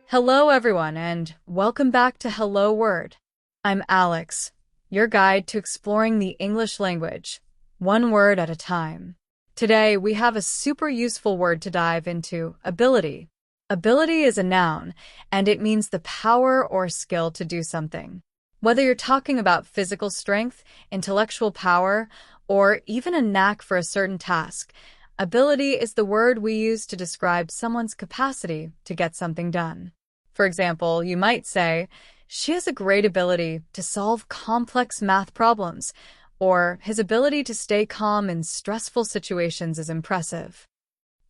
Hello, everyone, and welcome back to Hello Word. I'm Alex, your guide to exploring the English language, one word at a time. Today, we have a super useful word to dive into, ability. Ability is a noun, and it means the power or skill to do something. Whether you're talking about physical strength, intellectual power, or even a knack for a certain task, ability is the word we use to describe someone's capacity to get something done. For example, you might say, she has a great ability to solve complex math problems, or his ability to stay calm in stressful situations is impressive.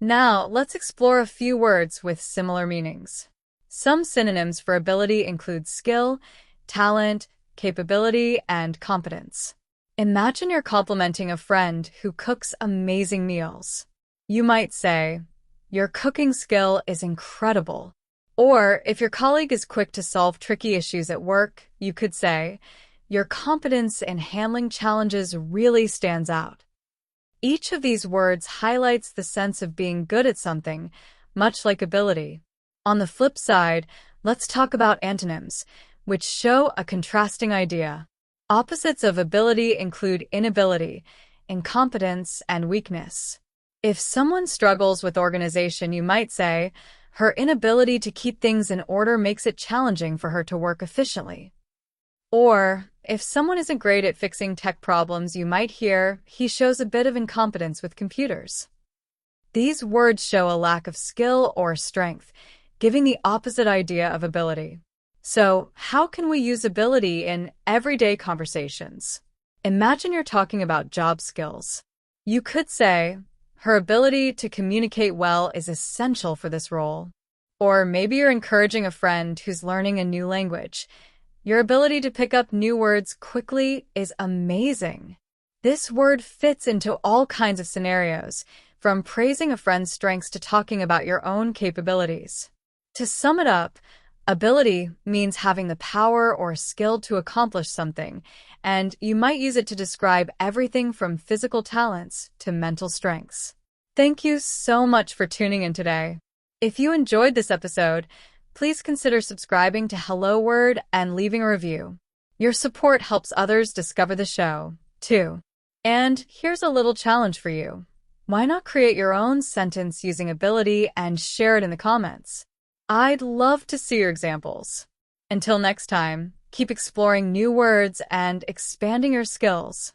Now, let's explore a few words with similar meanings. Some synonyms for ability include skill, talent, capability, and competence. Imagine you're complimenting a friend who cooks amazing meals. You might say, your cooking skill is incredible. Or, if your colleague is quick to solve tricky issues at work, you could say, your competence in handling challenges really stands out. Each of these words highlights the sense of being good at something, much like ability. On the flip side, let's talk about antonyms, which show a contrasting idea. Opposites of ability include inability, incompetence, and weakness. If someone struggles with organization, you might say, her inability to keep things in order makes it challenging for her to work efficiently. Or, if someone isn't great at fixing tech problems, you might hear, he shows a bit of incompetence with computers. These words show a lack of skill or strength, giving the opposite idea of ability. So, how can we use ability in everyday conversations? Imagine you're talking about job skills. You could say, her ability to communicate well is essential for this role. Or maybe you're encouraging a friend who's learning a new language. Your ability to pick up new words quickly is amazing. This word fits into all kinds of scenarios, from praising a friend's strengths to talking about your own capabilities. To sum it up, ability means having the power or skill to accomplish something, and you might use it to describe everything from physical talents to mental strengths. Thank you so much for tuning in today. If you enjoyed this episode, please consider subscribing to Hello Word and leaving a review. Your support helps others discover the show, too. And here's a little challenge for you. Why not create your own sentence using ability and share it in the comments? I'd love to see your examples. Until next time, keep exploring new words and expanding your skills.